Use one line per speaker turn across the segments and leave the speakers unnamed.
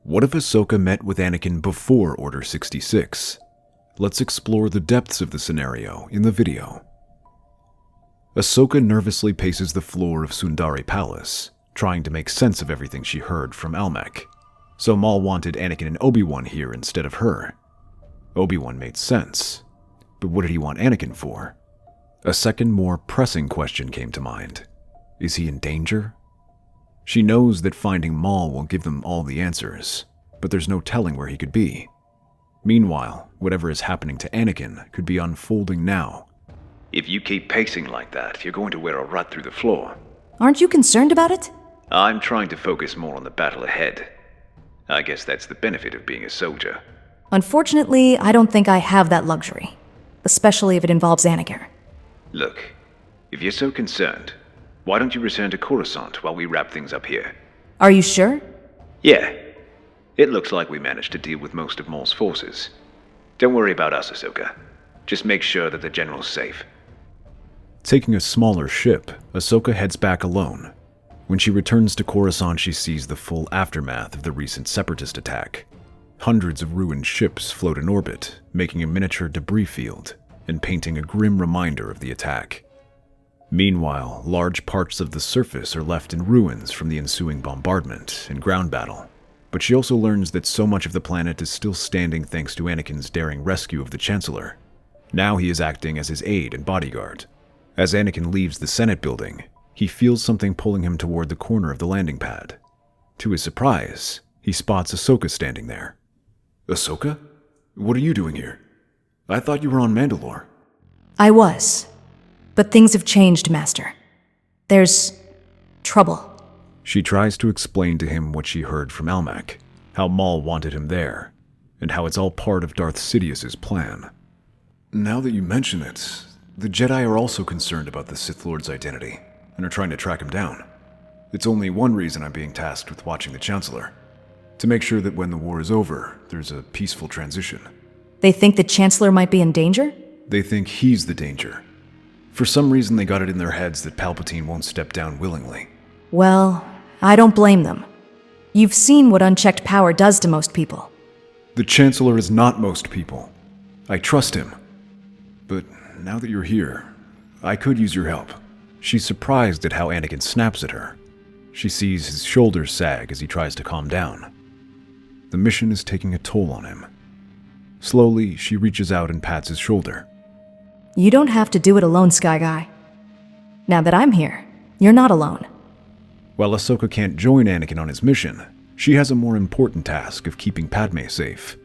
What if Ahsoka met with Anakin before Order 66? Let's explore the depths of the scenario in the video. Ahsoka nervously paces the floor of Suundari Palace, trying to make sense of everything she heard from Almec. So Maul wanted Anakin and Obi-Wan here instead of her. Obi-Wan made sense, but what did he want Anakin for? A second, more pressing question came to mind. Is he in danger? She knows that finding Maul will give them all the answers, but there's no telling where he could be. Meanwhile, whatever is happening to Anakin could be unfolding now.
If you keep pacing like that, you're going to wear a rut through the floor.
Aren't you concerned about it?
I'm trying to focus more on the battle ahead. I guess that's the benefit of being a soldier.
Unfortunately, I don't think I have that luxury, especially if it involves Anakin.
Look, if you're so concerned, why don't you return to Coruscant while we wrap things up here?
Are you sure?
Yeah. It looks like we managed to deal with most of Maul's forces. Don't worry about us, Ahsoka. Just make sure that the General's safe.
Taking a smaller ship, Ahsoka heads back alone. When she returns to Coruscant, she sees the full aftermath of the recent Separatist attack. Hundreds of ruined ships float in orbit, making a miniature debris field and painting a grim reminder of the attack. Meanwhile, large parts of the surface are left in ruins from the ensuing bombardment and ground battle. But she also learns that so much of the planet is still standing thanks to Anakin's daring rescue of the Chancellor. Now he is acting as his aide and bodyguard. As Anakin leaves the Senate building, he feels something pulling him toward the corner of the landing pad. To his surprise, he spots Ahsoka standing there. Ahsoka? What are you doing here? I thought you were on Mandalore.
I was. But things have changed, Master. There's trouble.
She tries to explain to him what she heard from Almec, how Maul wanted him there, and how it's all part of Darth Sidious's plan. Now that you mention it, the Jedi are also concerned about the Sith Lord's identity, and are trying to track him down. It's only one reason I'm being tasked with watching the Chancellor, to make sure that when the war is over, there's a peaceful transition.
They think the Chancellor might be in danger?
They think he's the danger. For some reason, they got it in their heads that Palpatine won't step down willingly.
Well, I don't blame them. You've seen what unchecked power does to most people.
The Chancellor is not most people. I trust him. But now that you're here, I could use your help. She's surprised at how Anakin snaps at her. She sees his shoulders sag as he tries to calm down. The mission is taking a toll on him. Slowly, she reaches out and pats his shoulder.
You don't have to do it alone, Sky Guy. Now that I'm here, you're not alone.
While Ahsoka can't join Anakin on his mission, she has a more important task of keeping Padme safe.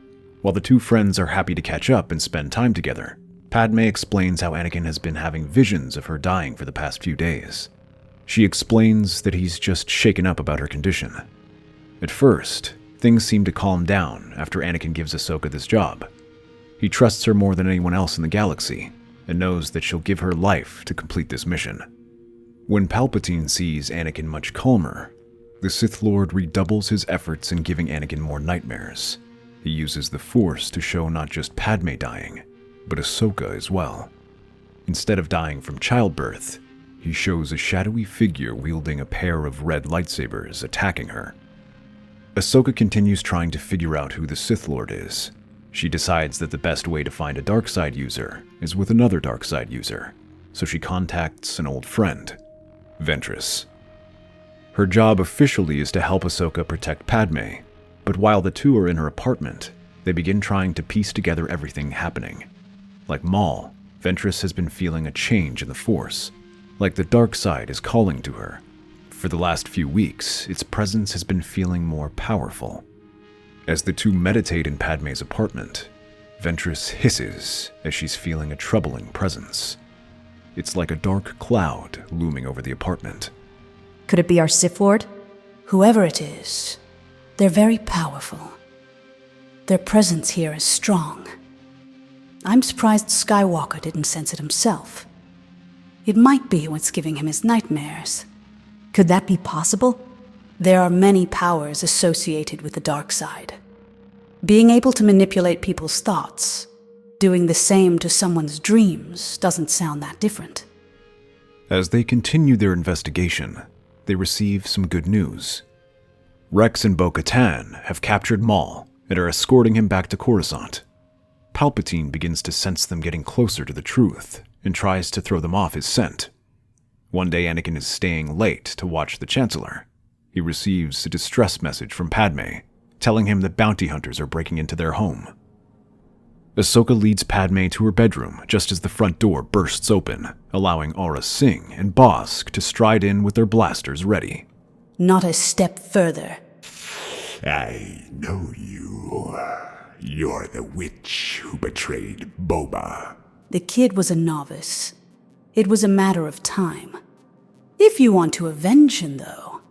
While the two friends are happy to catch up and spend time together, Padme explains how Anakin has been having visions of her dying for the past few days. She explains that he's just shaken up about her condition. At first, things seem to calm down after Anakin gives Ahsoka this job. He trusts her more than anyone else in the galaxy, and knows that she'll give her life to complete this mission. When Palpatine sees Anakin much calmer, the Sith Lord redoubles his efforts in giving Anakin more nightmares. He uses the Force to show not just Padme dying, but Ahsoka as well. Instead of dying from childbirth, he shows a shadowy figure wielding a pair of red lightsabers attacking her. Ahsoka continues trying to figure out who the Sith Lord is. She decides that the best way to find a dark side user is with another dark side user, so she contacts an old friend, Ventress. Her job officially is to help Ahsoka protect Padme, but while the two are in her apartment, they begin trying to piece together everything happening. Like Maul, Ventress has been feeling a change in the Force, like the dark side is calling to her. For the last few weeks, its presence has been feeling more powerful. As the two meditate in Padme's apartment, Ventress hisses as she's feeling a troubling presence. It's like a dark cloud looming over the apartment.
Could it be our Sith Lord?
Whoever it is, they're very powerful. Their presence here is strong. I'm surprised Skywalker didn't sense it himself. It might be what's giving him his nightmares.
Could that be possible?
There are many powers associated with the dark side. Being able to manipulate people's thoughts, doing the same to someone's dreams, doesn't sound that different.
As they continue their investigation, they receive some good news. Rex and Bo-Katan have captured Maul and are escorting him back to Coruscant. Palpatine begins to sense them getting closer to the truth and tries to throw them off his scent. One day Anakin is staying late to watch the Chancellor. He receives a distress message from Padme, telling him that bounty hunters are breaking into their home. Ahsoka leads Padme to her bedroom just as the front door bursts open, allowing Aurra Singh and Bossk to stride in with their blasters ready.
Not a step further.
I know you. You're the witch who betrayed Boba.
The kid was a novice. It was a matter of time. If you want to avenge him, though,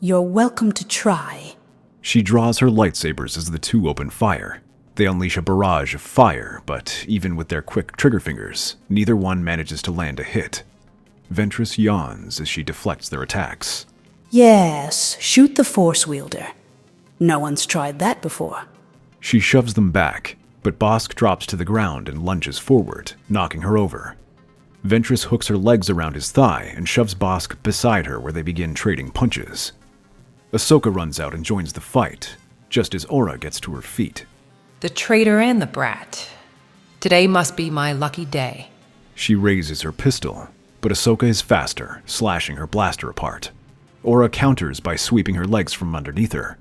you're welcome to try.
She draws her lightsabers as the two open fire. They unleash a barrage of fire, but even with their quick trigger fingers, neither one manages to land a hit. Ventress yawns as she deflects their attacks.
Yes, shoot the Force wielder. No one's tried that before.
She shoves them back, but Bossk drops to the ground and lunges forward, knocking her over. Ventress hooks her legs around his thigh and shoves Bossk beside her where they begin trading punches. Ahsoka runs out and joins the fight, just as Aurra gets to her feet.
The traitor and the brat. Today must be my lucky day.
She raises her pistol, but Ahsoka is faster, slashing her blaster apart. Aurra counters by sweeping her legs from underneath her.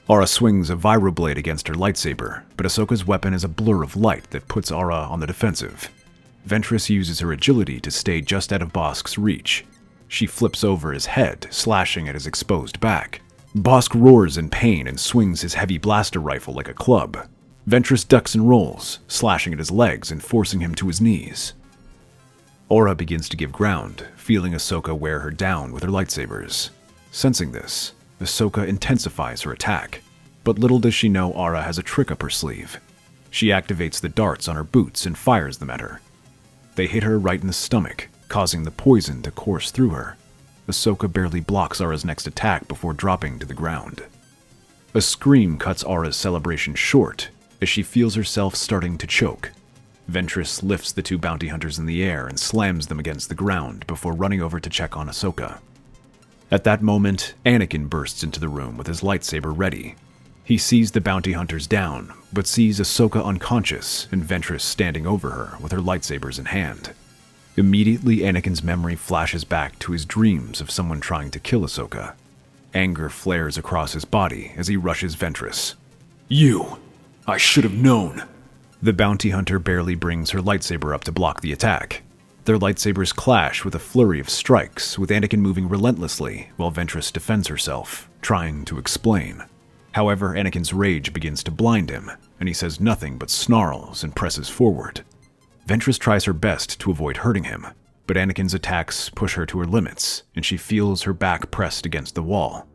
Aurra swings a vibroblade against her lightsaber, but Ahsoka's weapon is a blur of light that puts Aurra on the defensive. Ventress uses her agility to stay just out of Bosk's reach. She flips over his head, slashing at his exposed back. Bossk roars in pain and swings his heavy blaster rifle like a club. Ventress ducks and rolls, slashing at his legs and forcing him to his knees. Aurra begins to give ground, feeling Ahsoka wear her down with her lightsabers. Sensing this, Ahsoka intensifies her attack, but little does she know Aurra has a trick up her sleeve. She activates the darts on her boots and fires them at her. They hit her right in the stomach, causing the poison to course through her. Ahsoka barely blocks Aurra's next attack before dropping to the ground. A scream cuts Aurra's celebration short as she feels herself starting to choke. Ventress lifts the two bounty hunters in the air and slams them against the ground before running over to check on Ahsoka. At that moment, Anakin bursts into the room with his lightsaber ready. He sees the bounty hunters down, but sees Ahsoka unconscious and Ventress standing over her with her lightsabers in hand. Immediately, Anakin's memory flashes back to his dreams of someone trying to kill Ahsoka. Anger flares across his body as he rushes Ventress. "You! I should have known!" The bounty hunter barely brings her lightsaber up to block the attack. Their lightsabers clash with a flurry of strikes, with Anakin moving relentlessly while Ventress defends herself, trying to explain. However, Anakin's rage begins to blind him, and he says nothing but snarls and presses forward. Ventress tries her best to avoid hurting him, but Anakin's attacks push her to her limits, and she feels her back pressed against the wall.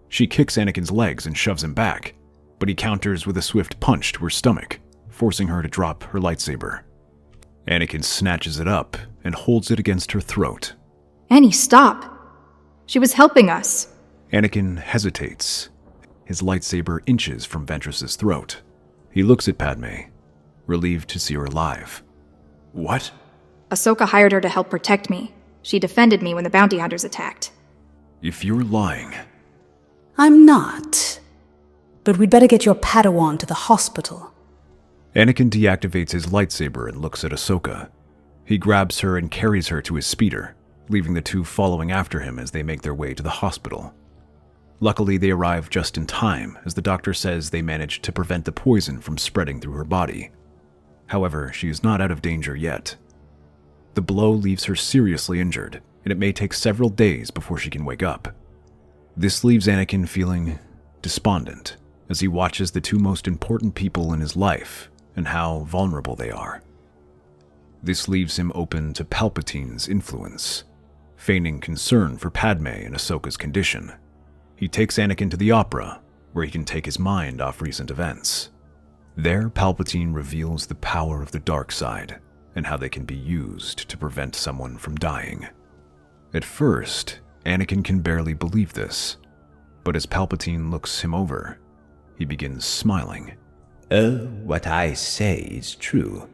She kicks Anakin's legs and shoves him back, but he counters with a swift punch to her stomach, forcing her to drop her lightsaber. Anakin snatches it up and holds it against her throat.
"Annie, stop! She was helping us."
Anakin hesitates. His lightsaber inches from Ventress's throat. He looks at Padme, relieved to see her alive. "What?"
Ahsoka hired her to help protect me. She defended me when the bounty hunters attacked.
"If you're lying..."
I'm not. But we'd better get your Padawan to the hospital.
Anakin deactivates his lightsaber and looks at Ahsoka. He grabs her and carries her to his speeder, leaving the two following after him as they make their way to the hospital. Luckily, they arrive just in time, as the doctor says they managed to prevent the poison from spreading through her body. However, she is not out of danger yet. The blow leaves her seriously injured, and it may take several days before she can wake up. This leaves Anakin feeling despondent as he watches the two most important people in his life and how vulnerable they are. This leaves him open to Palpatine's influence, feigning concern for Padme and Ahsoka's condition. He takes Anakin to the opera, where he can take his mind off recent events. There, Palpatine reveals the power of the dark side and how they can be used to prevent someone from dying. At first, Anakin can barely believe this, but as Palpatine looks him over, he begins smiling.
"Oh, what I say is true,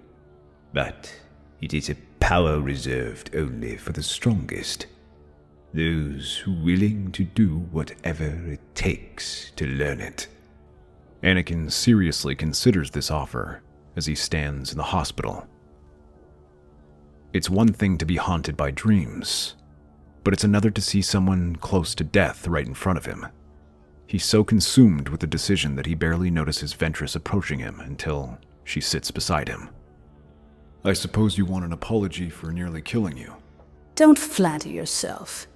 but it is a power reserved only for the strongest. Those willing to do whatever it takes to learn it.
Anakin seriously considers this offer as he stands in the hospital. It's one thing to be haunted by dreams, but it's another to see someone close to death right in front of him. He's so consumed with the decision that he barely notices Ventress approaching him until she sits beside him. I suppose you want an apology for nearly killing you.
Don't flatter yourself.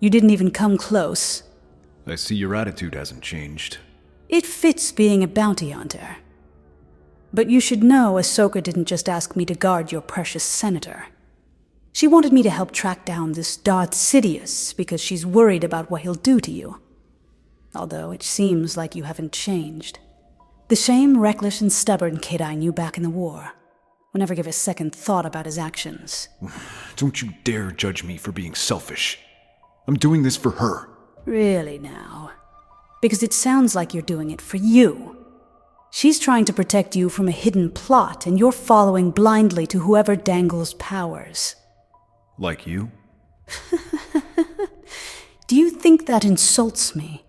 You didn't even come close.
I see your attitude hasn't changed.
It fits being a bounty hunter. But you should know Ahsoka didn't just ask me to guard your precious senator. She wanted me to help track down this Darth Sidious because she's worried about what he'll do to you. Although it seems like you haven't changed. The same reckless and stubborn kid I knew back in the war. Will never give a second thought about his actions.
Don't you dare judge me for being selfish. I'm doing this for her.
Really now? Because it sounds like you're doing it for you. She's trying to protect you from a hidden plot, and you're following blindly to whoever dangles powers.
Like you?
Do you think that insults me?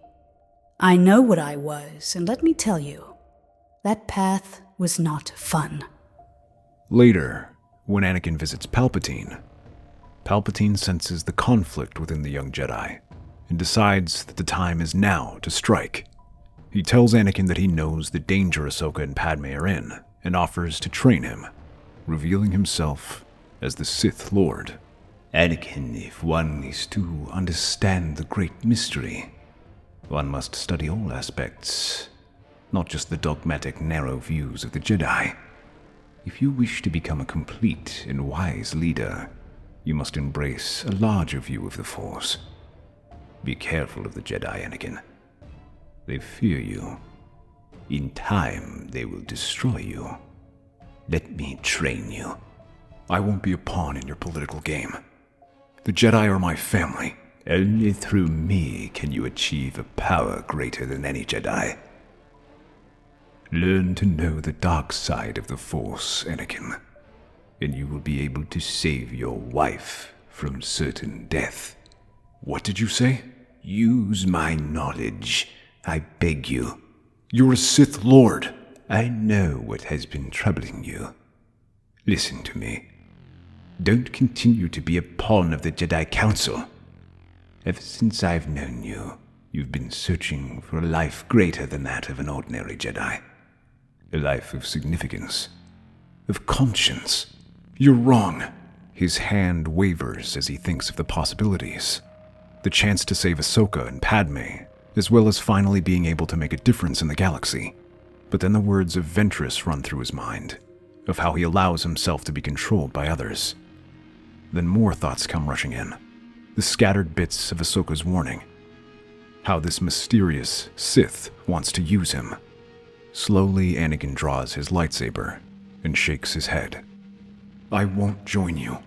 I know what I was, and let me tell you, that path was not fun.
Later, when Anakin visits Palpatine senses the conflict within the young Jedi and decides that the time is now to strike. He tells Anakin that he knows the danger Ahsoka and Padme are in and offers to train him, revealing himself as the Sith Lord.
Anakin, if one is to understand the great mystery, one must study all aspects, not just the dogmatic, narrow views of the Jedi. If you wish to become a complete and wise leader, you must embrace a larger view of the Force. Be careful of the Jedi, Anakin. They fear you. In time, they will destroy you. Let me train you.
I won't be a pawn in your political game. The Jedi are my family.
Only through me can you achieve a power greater than any Jedi. Learn to know the dark side of the Force, Anakin, and you will be able to save your wife from certain death.
What did you say?
Use my knowledge, I beg you.
You're a Sith Lord.
I know what has been troubling you. Listen to me. Don't continue to be a pawn of the Jedi Council. Ever since I've known you, you've been searching for a life greater than that of an ordinary Jedi. A life of significance, of conscience.
You're wrong. His hand wavers as he thinks of the possibilities. The chance to save Ahsoka and Padme, as well as finally being able to make a difference in the galaxy. But then the words of Ventress run through his mind, of how he allows himself to be controlled by others. Then more thoughts come rushing in. The scattered bits of Ahsoka's warning. How this mysterious Sith wants to use him. Slowly, Anakin draws his lightsaber and shakes his head. I won't join you.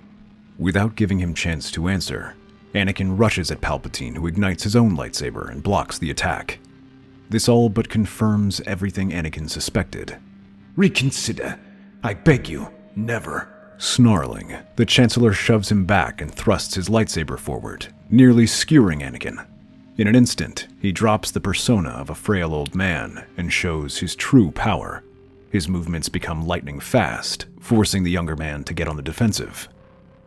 Without giving him chance to answer, Anakin rushes at Palpatine, who ignites his own lightsaber and blocks the attack. This all but confirms everything Anakin suspected.
Reconsider. I beg you.
Never. Snarling, the Chancellor shoves him back and thrusts his lightsaber forward, nearly skewering Anakin. In an instant, he drops the persona of a frail old man and shows his true power. His movements become lightning fast, forcing the younger man to get on the defensive.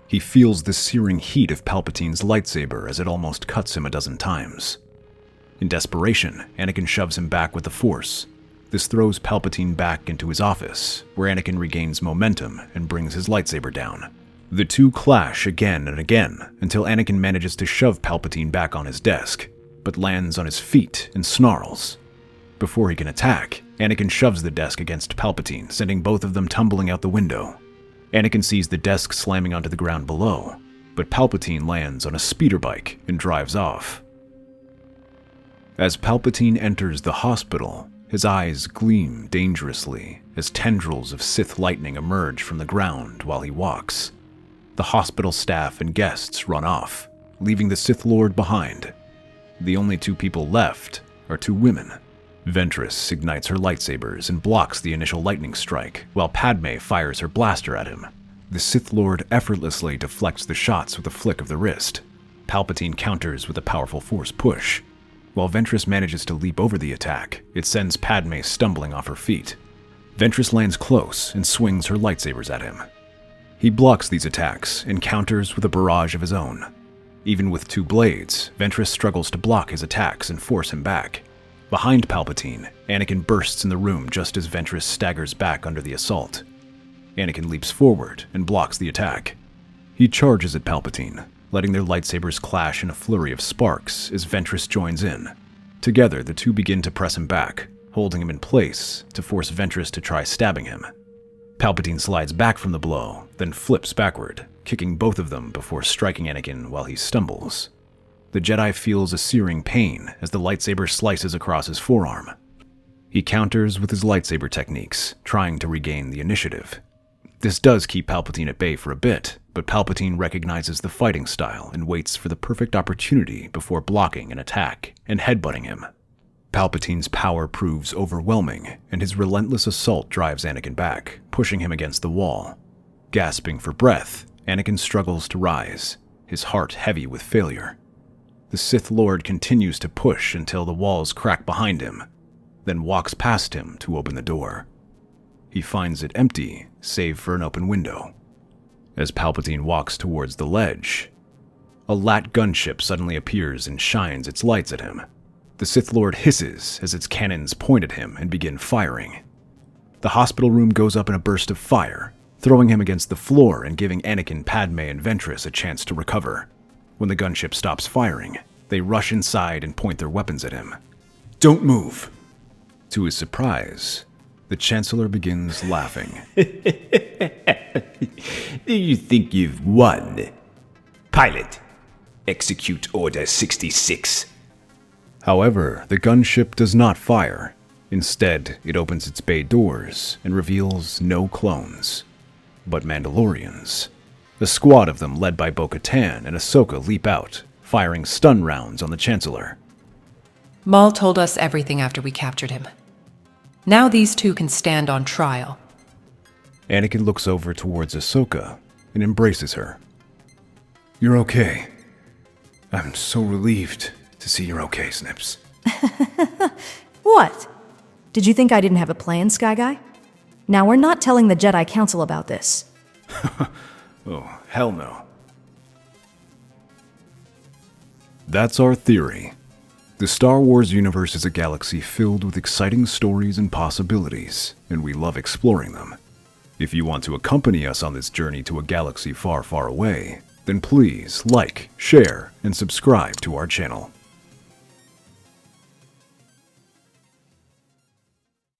He feels the searing heat of Palpatine's lightsaber as it almost cuts him a dozen times. In desperation, Anakin shoves him back with the Force. This throws Palpatine back into his office, where Anakin regains momentum and brings his lightsaber down. The two clash again and again until Anakin manages to shove Palpatine back on his desk, but lands on his feet and snarls. Before he can attack, Anakin shoves the desk against Palpatine, sending both of them tumbling out the window. Anakin sees the desk slamming onto the ground below, but Palpatine lands on a speeder bike and drives off. As Palpatine enters the hospital, his eyes gleam dangerously as tendrils of Sith lightning emerge from the ground while he walks. The hospital staff and guests run off, leaving the Sith Lord behind. The only two people left are two women. Ventress ignites her lightsabers and blocks the initial lightning strike, while Padme fires her blaster at him. The Sith Lord effortlessly deflects the shots with a flick of the wrist. Palpatine counters with a powerful Force push. While Ventress manages to leap over the attack, it sends Padme stumbling off her feet. Ventress lands close and swings her lightsabers at him. He blocks these attacks and counters with a barrage of his own. Even with 2 blades, Ventress struggles to block his attacks and force him back. Behind Palpatine, Anakin bursts in the room just as Ventress staggers back under the assault. Anakin leaps forward and blocks the attack. He charges at Palpatine, letting their lightsabers clash in a flurry of sparks as Ventress joins in. Together, the two begin to press him back, holding him in place to force Ventress to try stabbing him. Palpatine slides back from the blow, then flips backward, kicking both of them before striking Anakin while he stumbles. The Jedi feels a searing pain as the lightsaber slices across his forearm. He counters with his lightsaber techniques, trying to regain the initiative. This does keep Palpatine at bay for a bit, but Palpatine recognizes the fighting style and waits for the perfect opportunity before blocking an attack and headbutting him. Palpatine's power proves overwhelming, and his relentless assault drives Anakin back, pushing him against the wall. Gasping for breath, Anakin struggles to rise, his heart heavy with failure. The Sith Lord continues to push until the walls crack behind him, then walks past him to open the door. He finds it empty, save for an open window. As Palpatine walks towards the ledge, a Lat gunship suddenly appears and shines its lights at him. The Sith Lord hisses as its cannons point at him and begin firing. The hospital room goes up in a burst of fire, throwing him against the floor and giving Anakin, Padme, and Ventress a chance to recover. When the gunship stops firing, they rush inside and point their weapons at him. "Don't move!" To his surprise, the Chancellor begins laughing.
Do you think you've won? Pilot, execute Order 66.
However, the gunship does not fire. Instead, it opens its bay doors and reveals no clones, but Mandalorians. A squad of them led by Bo-Katan and Ahsoka leap out, firing stun rounds on the Chancellor.
Maul told us everything after we captured him. Now these two can stand on trial.
Anakin looks over towards Ahsoka and embraces her. "You're okay. I'm so relieved to see you're okay, Snips."
What? Did you think I didn't have a plan, Sky Guy? Now, we're not telling the Jedi Council about this.
Oh, hell no. That's our theory. The Star Wars universe is a galaxy filled with exciting stories and possibilities, and we love exploring them. If you want to accompany us on this journey to a galaxy far, far away, then please like, share, and subscribe to our channel.